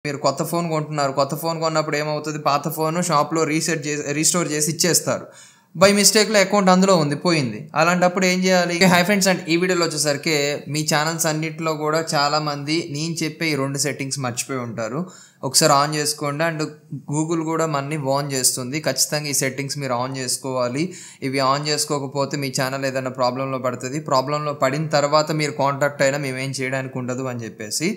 మీరు కొత్త ఫోన్ కొంటున్నారు. కొత్త ఫోన్ కొన్నప్పుడు ఏమవుతది, పాత ఫోన్ షాప్‌లో రీస్టోర్ చేసి ఇచ్చేస్తారు. బై మిస్టేక్‌లో అకౌంట్ అందులో ఉంది, పోయింది. అలాంటప్పుడు ఏం చేయాలి? హాయ్ ఫ్రెండ్స్, అండ్ ఈ వీడియోలో వచ్చేసరికి మీ ఛానల్స్ అన్నిటిలో కూడా చాలామంది నేను చెప్పే ఈ 2 సెట్టింగ్స్ మర్చిపోయి ఉంటారు. ఒకసారి ఆన్ చేసుకోండి. అండ్ గూగుల్ కూడా మనని వార్న్ చేస్తుంది, ఖచ్చితంగా ఈ సెట్టింగ్స్ మీరు ఆన్ చేసుకోవాలి. ఇవి ఆన్ చేసుకోకపోతే మీ ఛానల్ ఏదైనా ప్రాబ్లంలో పడుతుంది. ప్రాబ్లంలో పడిన తర్వాత మీరు కాంటాక్ట్ అయినా మేమేం చేయడానికి ఉండదు అని చెప్పేసి.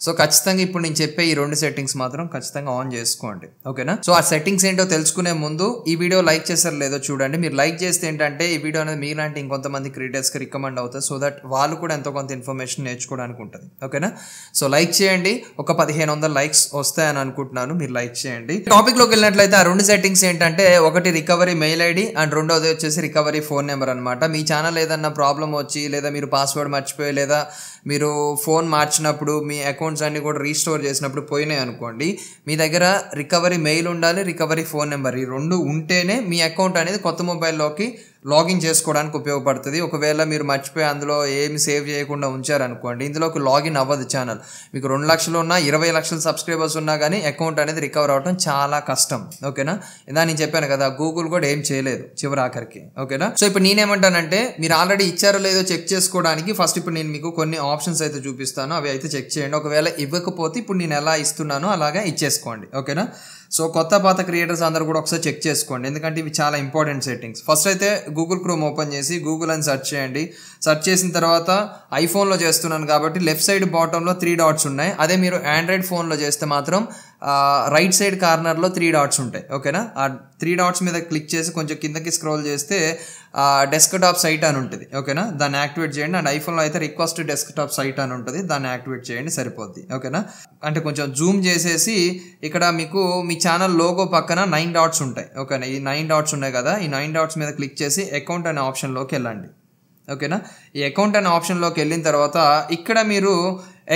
సో ఖచ్చితంగా ఇప్పుడు నేను చెప్పే ఈ 2 సెట్టింగ్స్ మాత్రం ఖచ్చితంగా ఆన్ చేసుకోండి, ఓకేనా? సో ఆ సెట్టింగ్స్ ఏంటో తెలుసుకునే ముందు ఈ వీడియో లైక్ చేశారో లేదో చూడండి. మీరు లైక్ చేస్తే ఏంటంటే ఈ వీడియో అనేది మీలాంటి ఇంకొంతమంది క్రియేటర్స్కి రికమెండ్ అవుతుంది. సో దట్ వాళ్ళు కూడా ఎంతో కొంత ఇన్ఫర్మేషన్ నేర్చుకోవడానికి ఉంటుంది, ఓకేనా? సో లైక్ చేయండి. ఒక 1500 లైక్స్ వస్తాయని అనుకుంటున్నాను, మీరు లైక్ చేయండి. టాపిక్ లోకి వెళ్ళినట్లయితే ఆ 2 సెట్టింగ్స్ ఏంటంటే, ఒకటి రికవరీ మెయిల్ ఐడి అండ్ రెండోది వచ్చేసి రికవరీ ఫోన్ నెంబర్ అనమాట. మీ ఛానల్ ఏదన్నా ప్రాబ్లం వచ్చి, లేదా మీరు పాస్వర్డ్ మర్చిపోయి, లేదా మీరు ఫోన్ మార్చినప్పుడు మీ అకౌంట్స్ అన్ని కూడా రీస్టోర్ చేసినప్పుడు పోయినాయి అనుకోండి, మీ దగ్గర రికవరీ మెయిల్ ఉండాలి, రికవరీ ఫోన్ నెంబర్, ఈ 2 ఉంటేనే మీ అకౌంట్ అనేది కొత్త మొబైల్లోకి లాగిన్ చేసుకోవడానికి ఉపయోగపడుతుంది. ఒకవేళ మీరు మర్చిపోయి అందులో ఏమి సేవ్ చేయకుండా ఉంచారనుకోండి, ఇందులోకి లాగిన్ అవ్వదు ఛానల్. మీకు 2 లక్షలు ఉన్నా, 20 లక్షల సబ్స్క్రైబర్స్ ఉన్నా కానీ అకౌంట్ అనేది రికవర్ అవ్వడం చాలా కష్టం, ఓకేనా? ఇందా నేను చెప్పాను కదా, గూగుల్ కూడా ఏం చేయలేదు చివరి ఆఖరికి, ఓకేనా? సో ఇప్పుడు నేనేమంటానంటే, మీరు ఆల్రెడీ ఇచ్చారో లేదో చెక్ చేసుకోవడానికి ఫస్ట్ ఇప్పుడు నేను మీకు కొన్ని ఆప్షన్స్ అయితే చూపిస్తాను, అవి అయితే చెక్ చేయండి. ఒకవేళ ఇవ్వకపోతే ఇప్పుడు నేను ఎలా ఇస్తున్నానో అలాగే ఇచ్చేసుకోండి, ఓకేనా? సో కొత్త పాత క్రియేటర్స్ అందరూ కూడా ఒకసారి చెక్ చేసుకోండి, ఎందుకంటే ఇవి చాలా ఇంపార్టెంట్ సెట్టింగ్స్. ఫస్ట్ అయితే గూగుల్ క్రోమ్ ఓపెన్ చేసి గూగుల్ అని సెర్చ్ చేయండి. సెర్చ్ చేసిన తర్వాత ఐఫోన్లో చేస్తున్నాను కాబట్టి లెఫ్ట్ సైడ్ బాటంలో 3 డాట్స్ ఉన్నాయి. అదే మీరు ఆండ్రాయిడ్ ఫోన్లో చేస్తే మాత్రం రైట్ సైడ్ కార్నర్లో 3 డాట్స్ ఉంటాయి, ఓకేనా? ఆ 3 డాట్స్ మీద క్లిక్ చేసి కొంచెం కిందకి స్క్రోల్ చేస్తే డెస్క్టాప్ సైట్ అని ఉంటుంది, ఓకేనా? దాన్ని యాక్టివేట్ చేయండి. అండ్ ఐఫోన్లో అయితే రిక్వెస్ట్ డెస్క్టాప్ సైట్ అని ఉంటుంది, దాన్ని యాక్టివేట్ చేయండి, సరిపోద్ది, ఓకేనా? అంటే కొంచెం జూమ్ చేసేసి ఇక్కడ మీకు మీ ఛానల్ లోగో పక్కన 9 డాట్స్ ఉంటాయి, ఓకేనా? ఈ 9 డాట్స్ ఉన్నాయి కదా, ఈ 9 డాట్స్ మీద క్లిక్ చేసి అకౌంట్ అనే ఆప్షన్లోకి వెళ్ళండి, ఓకేనా? ఈ అకౌంట్ అనే ఆప్షన్లోకి వెళ్ళిన తర్వాత ఇక్కడ మీరు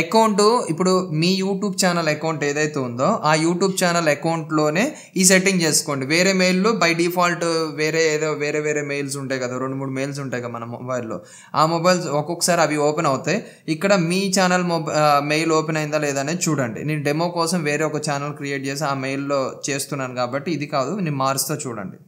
అకౌంట్, ఇప్పుడు మీ యూట్యూబ్ ఛానల్ అకౌంట్ ఏదైతే ఉందో ఆ యూట్యూబ్ ఛానల్ అకౌంట్లోనే ఈ సెట్టింగ్ చేసుకోండి. వేరే మెయిల్లో బై డిఫాల్ట్ వేరే మెయిల్స్ ఉంటాయి కదా, 2-3 మెయిల్స్ ఉంటాయి కదా మన మొబైల్లో. ఆ మొబైల్స్ ఒక్కొక్కసారి అవి ఓపెన్ అవుతాయి. ఇక్కడ మీ ఛానల్ మెయిల్ ఓపెన్ అయిందా లేదా అనేది చూడండి. నేను డెమో కోసం వేరే ఒక ఛానల్ క్రియేట్ చేసి ఆ మెయిల్లో చేస్తున్నాను కాబట్టి ఇది కాదు, నేను మారుస్తా చూడండి.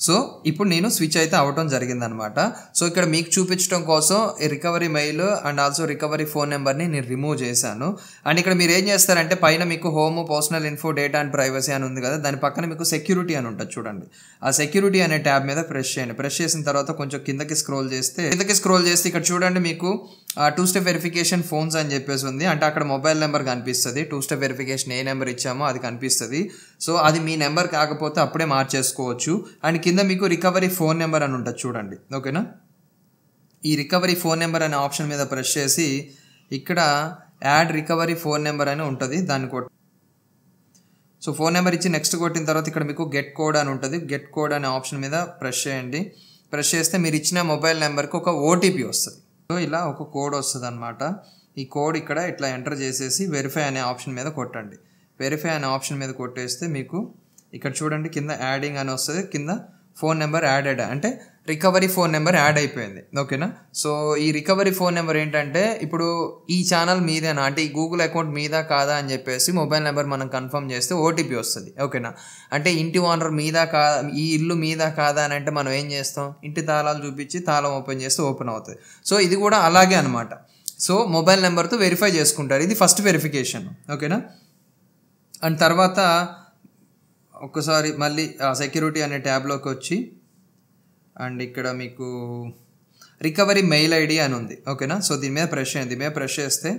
సో ఇప్పుడు నేను స్విచ్ అయితే అవ్వటం జరిగిందనమాట. సో ఇక్కడ మీకు చూపించడం కోసం recovery male and also recovery phone నెంబర్ని నేను రిమూవ్ చేశాను. అండ్ ఇక్కడ మీరు ఏం చేస్తారంటే, పైన మీకు home, personal info, data and privacy అని ఉంది కదా, దాని పక్కన మీకు సెక్యూరిటీ అని ఉంటుంది చూడండి. ఆ సెక్యూరిటీ అనే ట్యాబ్ మీద ప్రెస్ చేయండి. ప్రెస్ చేసిన తర్వాత కొంచెం కిందకి స్క్రోల్ చేస్తే ఇక్కడ చూడండి మీకు 2 స్టెప్ వెరిఫికేషన్ ఫోన్స్ అని చెప్పేసి ఉంది. అంటే అక్కడ మొబైల్ నెంబర్ కనిపిస్తుంది, 2 స్టెప్ వెరిఫికేషన్ ఏ నెంబర్ ఇచ్చామో అది కనిపిస్తుంది. సో అది మీ నెంబర్ కాకపోతే అప్పుడే మార్చేసుకోవచ్చు. అండ్ కింద మీకు రికవరీ ఫోన్ నెంబర్ అని ఉంటుంది చూడండి, ఓకేనా? ఈ రికవరీ ఫోన్ నెంబర్ అనే ఆప్షన్ మీద ప్రెస్ చేసి ఇక్కడ యాడ్ రికవరీ ఫోన్ నెంబర్ అని ఉంటుంది, దాన్ని సో ఫోన్ నెంబర్ ఇచ్చి నెక్స్ట్ కొట్టిన తర్వాత ఇక్కడ మీకు గెట్ కోడ్ అని ఉంటుంది. గెట్ కోడ్ అనే ఆప్షన్ మీద ప్రెస్ చేయండి. ప్రెస్ చేస్తే మీరు ఇచ్చిన మొబైల్ నెంబర్కి ఒక ఓటీపీ వస్తుంది. సో ఇలా ఒక కోడ్ వస్తుంది అనమాట. ఈ కోడ్ ఇక్కడ ఇట్లా ఎంటర్ చేసేసి వెరిఫై అనే ఆప్షన్ మీద కొట్టండి. వెరిఫై అనే ఆప్షన్ మీద కొట్టేస్తే మీకు ఇక్కడ చూడండి కింద యాడింగ్ అని వస్తుంది, కింద ఫోన్ నెంబర్ యాడెడ్, అంటే రికవరీ ఫోన్ నెంబర్ యాడ్ అయిపోయింది, ఓకేనా? సో ఈ రికవరీ ఫోన్ నెంబర్ ఏంటంటే, ఇప్పుడు ఈ ఛానల్ మీదేనా, అంటే ఈ గూగుల్ అకౌంట్ మీద కాదా అని చెప్పేసి మొబైల్ నెంబర్ మనం కన్ఫర్మ్ చేస్తే ఓటీపీ వస్తుంది, ఓకేనా? అంటే ఇంటి ఓనర్ మీద కాదా, ఈ ఇల్లు మీద కాదా అని అంటే మనం ఏం చేస్తాం, ఇంటి తాళాలు చూపించి తాళం ఓపెన్ చేస్తే ఓపెన్ అవుతుంది. సో ఇది కూడా అలాగే అనమాట. సో మొబైల్ నెంబర్తో వెరిఫై చేసుకుంటారు, ఇది ఫస్ట్ వెరిఫికేషన్, ఓకేనా? అండ్ తర్వాత ఒక్కసారి మళ్ళీ సెక్యూరిటీ అనే ట్యాబ్లోకి వచ్చి అండ్ ఇక్కడ మీకు రికవరీ మెయిల్ ఐడి అని ఉంది, ఓకేనా? సో దీని మీద ప్రెస్ చేయండి. దీని మీద ప్రెస్ చేస్తే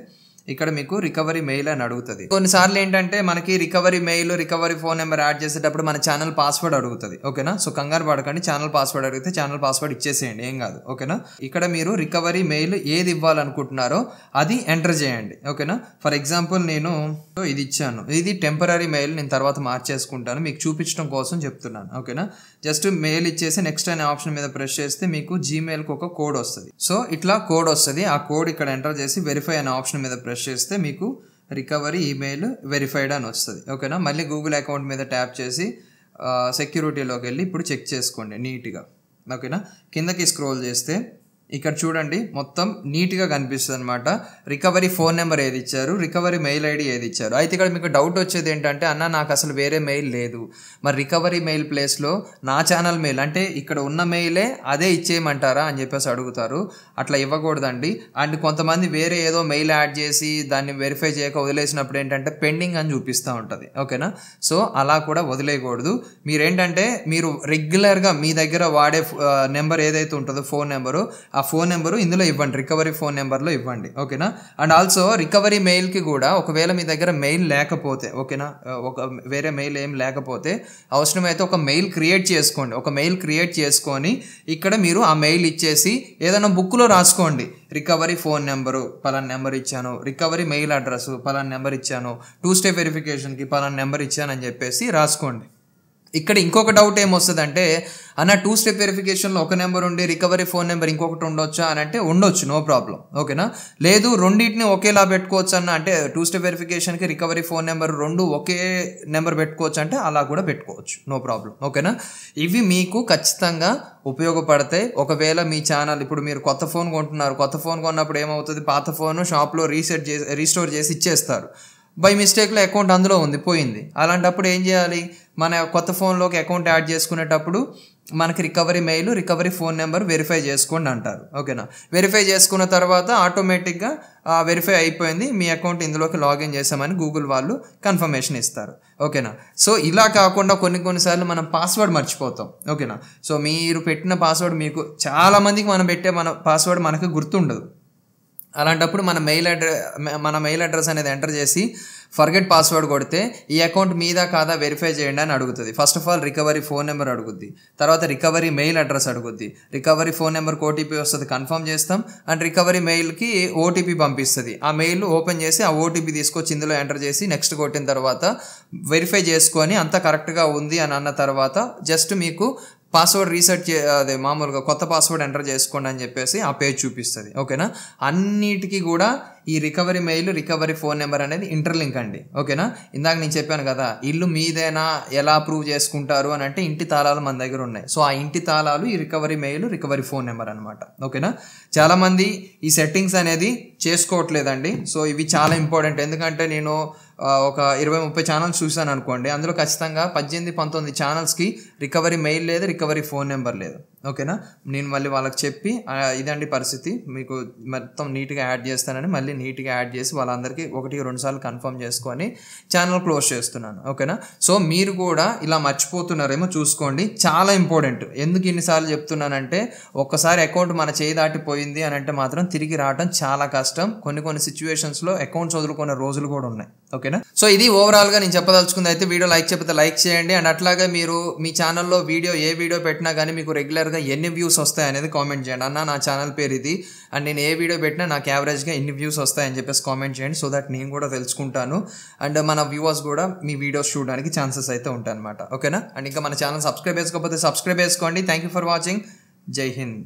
ఇక్కడ మీకు రికవరీ మెయిల్ అని అడుగుతుంది. కొన్నిసార్లు ఏంటంటే మనకి recovery mail, recovery phone number add చేసేటప్పుడు మన ఛానల్ పాస్వర్డ్ అడుగుతుంది, ఓకేనా? సో కంగారు పడకండి, ఛానల్ పాస్వర్డ్ అడిగితే ఛానల్ పాస్వర్డ్ ఇచ్చేసేయండి, ఏం కాదు, ఓకేనా? ఇక్కడ మీరు రికవరీ మెయిల్ ఏది ఇవ్వాలనుకుంటున్నారో అది ఎంటర్ చేయండి, ఓకేనా? ఫర్ ఎగ్జాంపుల్ నేను ఇది ఇచ్చాను, ఇది టెంపరీ మెయిల్, నేను తర్వాత మార్చేసుకుంటాను, మీకు చూపించడం కోసం చెప్తున్నాను, ఓకేనా? జస్ట్ మెయిల్ ఇచ్చేసి నెక్స్ట్ అనే ఆప్షన్ మీద ప్రెస్ చేస్తే మీకు జీమెయిల్కి ఒక కోడ్ వస్తుంది. సో ఇట్లా కోడ్ వస్తుంది, ఆ కోడ్ ఇక్కడ ఎంటర్ చేసి వెరిఫై అనే ఆప్షన్ మీద ప్రెస్ చేస్తే మీకు రికవరీ ఈమెయిల్ వెరిఫైడ్ అని వస్తుంది, ఓకేనా? మళ్ళీ గూగుల్ అకౌంట్ మీద ట్యాప్ చేసి సెక్యూరిటీలోకి వెళ్ళి ఇప్పుడు చెక్ చేసుకోండి నీట్గా, ఓకేనా? కిందకి స్క్రోల్ చేస్తే ఇక్కడ చూడండి మొత్తం నీట్గా కనిపిస్తుంది అనమాట. రికవరీ ఫోన్ నెంబర్ ఏది ఇచ్చారు, రికవరీ మెయిల్ ఐడి ఏది ఇచ్చారు. అయితే ఇక్కడ మీకు డౌట్ వచ్చేది ఏంటంటే, అన్న నాకు అసలు వేరే మెయిల్ లేదు, మరి రికవరీ మెయిల్ ప్లేస్లో నా ఛానల్ మెయిల్ అంటే ఇక్కడ ఉన్న మెయిలే అదే ఇచ్చేయమంటారా అని చెప్పేసి అడుగుతారు. అట్లా ఇవ్వకూడదండి. అండ్ కొంతమంది వేరే ఏదో మెయిల్ యాడ్ చేసి దాన్ని వెరిఫై చేయక వదిలేసినప్పుడు ఏంటంటే పెండింగ్ అని చూపిస్తూ ఉంటుంది. ఓకేనా, సో అలా కూడా వదిలేయకూడదు. మీరేంటంటే మీరు రెగ్యులర్గా మీ దగ్గర వాడే నెంబర్ ఏదైతే ఉంటుందో ఫోన్ నెంబరు, ఆ ఫోన్ నెంబరు ఇందులో ఇవ్వండి, రికవరీ ఫోన్ నెంబర్లో ఇవ్వండి. ఓకేనా, అండ్ ఆల్సో రికవరీ మెయిల్కి కూడా ఒకవేళ మీ దగ్గర మెయిల్ లేకపోతే, ఓకేనా, ఒక వేరే మెయిల్ ఏం లేకపోతే అవసరమైతే ఒక మెయిల్ క్రియేట్ చేసుకోండి. ఒక మెయిల్ క్రియేట్ చేసుకొని ఇక్కడ మీరు ఆ మెయిల్ ఇచ్చేసి ఏదైనా బుక్లో రాసుకోండి, రికవరీ ఫోన్ నెంబరు పలానా నెంబర్ ఇచ్చాను, రికవరీ మెయిల్ అడ్రస్ పలానా నెంబర్ ఇచ్చాను, 2 స్టెప్ వెరిఫికేషన్కి పలానా నెంబర్ ఇచ్చానని చెప్పేసి రాసుకోండి. ఇక్కడ ఇంకొక డౌట్ ఏమొస్తుందంటే, అన్న 2 స్టెప్ వెరిఫికేషన్లో ఒక నెంబర్ ఉండి రికవరీ ఫోన్ నెంబర్ ఇంకొకటి ఉండొచ్చా అని అంటే ఉండొచ్చు, నో ప్రాబ్లం. ఓకేనా, లేదు రెండింటిని ఒకేలా పెట్టుకోవచ్చు అన్న అంటే 2 స్టెప్ వెరిఫికేషన్కి రికవరీ ఫోన్ నెంబర్ రెండు ఒకే నెంబర్ పెట్టుకోవచ్చు అంటే అలా కూడా పెట్టుకోవచ్చు, నో ప్రాబ్లం. ఓకేనా, ఇవి మీకు ఖచ్చితంగా ఉపయోగపడతాయి. ఒకవేళ మీ ఛానల్ ఇప్పుడు మీరు కొత్త ఫోన్ కొంటున్నారు, కొత్త ఫోన్ కొన్నప్పుడు ఏమవుతుంది, పాత ఫోన్ షాప్లో రీస్టోర్ చేసి ఇచ్చేస్తారు. బై మిస్టేక్లో అకౌంట్ అందులో ఉంది, పోయింది. అలాంటప్పుడు ఏం చేయాలి, మన కొత్త ఫోన్లోకి అకౌంట్ యాడ్ చేసుకునేటప్పుడు మనకి recovery mail, recovery phone number verify చేసుకోండి అంటారు. ఓకేనా, వెరిఫై చేసుకున్న తర్వాత ఆటోమేటిక్గా వెరిఫై అయిపోయింది, మీ అకౌంట్ ఇందులోకి లాగిన్ చేసామని గూగుల్ వాళ్ళు కన్ఫర్మేషన్ ఇస్తారు. ఓకేనా, సో ఇలా కాకుండా కొన్నిసార్లు మనం పాస్వర్డ్ మర్చిపోతాం. ఓకేనా, సో మీరు పెట్టిన పాస్వర్డ్ మీకు చాలామందికి మనం పెట్టే మన పాస్వర్డ్ మనకు గుర్తుండదు. అలాంటప్పుడు మన మెయిల్ అడ్రస్ అనేది ఎంటర్ చేసి ఫర్గెట్ పాస్వర్డ్ కొడితే ఈ అకౌంట్ మీద కాదా వెరిఫై చేయండి అని అడుగుతుంది. First of all recovery phone number అడుగుద్ది, తర్వాత రికవరీ మెయిల్ అడ్రస్ అడుగుద్ది, రికవరీ ఫోన్ నెంబర్కి ఓటీపీ వస్తుంది, కన్ఫర్మ్ చేస్తాం, అండ్ రికవరీ మెయిల్కి ఓటీపీ పంపిస్తుంది. ఆ మెయిల్ ఓపెన్ చేసి ఆ ఓటీపీ తీసుకొచ్చి ఇందులో ఎంటర్ చేసి నెక్స్ట్ కొట్టిన తర్వాత వెరిఫై చేసుకొని అంతా కరెక్ట్గా ఉంది అని అన్న తర్వాత జస్ట్ మీకు పాస్వర్డ్ రీసెట్ అదే మామూలుగా కొత్త పాస్వర్డ్ ఎంటర్ చేసుకోండి అని చెప్పేసి ఆ పేజ్ చూపిస్తుంది. ఓకేనా, అన్నిటికీ కూడా ఈ recovery mail, recovery phone number అనేది ఇంటర్లింక్ అండి. ఓకేనా, ఇందాక నేను చెప్పాను కదా, ఇల్లు మీదేనా ఎలా ప్రూవ్ చేసుకుంటారు అని అంటే ఇంటి తాళాలు మన దగ్గర ఉన్నాయి. సో ఆ ఇంటి తాళాలు ఈ recovery mail, recovery phone number అనమాట. ఓకేనా, చాలామంది ఈ సెట్టింగ్స్ అనేది చేసుకోవట్లేదండి. సో ఇవి చాలా ఇంపార్టెంట్. ఎందుకంటే నేను ఒక 20-30 ఛానల్స్ చూసాను అనుకోండి, అందులో ఖచ్చితంగా 18-19 ఛానల్స్కి రికవరీ మెయిల్ లేదు, రికవరీ ఫోన్ నెంబర్ లేదు. ఓకేనా, నేను మళ్ళీ వాళ్ళకి చెప్పి ఇదండి పరిస్థితి, మీకు మొత్తం నీట్గా యాడ్ చేస్తానని మళ్ళీ నీట్గా యాడ్ చేసి వాళ్ళందరికీ 1-2 సార్లు కన్ఫర్మ్ చేసుకొని ఛానల్ క్లోజ్ చేస్తున్నాను. ఓకేనా, సో మీరు కూడా ఇలా మర్చిపోతున్నారేమో చూసుకోండి, చాలా ఇంపార్టెంట్. ఎందుకు ఇన్నిసార్లు చెప్తున్నానంటే, ఒక్కసారి అకౌంట్ మన చేయి దాటిపోయింది అని అంటే మాత్రం తిరిగి రావడం చాలా కష్టం. కొన్ని సిచ్యువేషన్స్లో అకౌంట్స్ వదులుకునే రోజులు కూడా ఉన్నాయి. ఓకేనా, సో ఇది ఓవరాల్గా నేను చెప్పదలుచుకుంది. అయితే వీడియో లైక్ చెప్పితే లైక్ చేయండి, అండ్ అట్లాగే మీరు మీ ఛానల్లో ఏ వీడియో పెట్టినా కానీ మీకు రెగ్యులర్గా ఎన్ని వ్యూస్ వస్తాయి అనేది కామెంట్ చేయండి. అన్న నా ఛానల్ పేరు ఇది, అండ్ నేను ఏ వీడియో పెట్టినా నాకు యావరేజ్గా ఎన్ని వ్యూస్ వస్తాయని చెప్పేసి కామెంట్ చేయండి, సో దట్ నేను కూడా తెలుసుకుంటాను, అండ్ మన వ్యూవర్స్ కూడా మీ వీడియోస్ చూడడానికి ఛాన్సెస్ అయితే ఉంటాయి అనమాట. ఓకేనా, అండ్ ఇంకా మన ఛానల్ సబ్స్క్రైబ్ చేసుకోకపోతే సబ్స్క్రైబ్ చేసుకోండి. Thank you for watching. జై హింద్.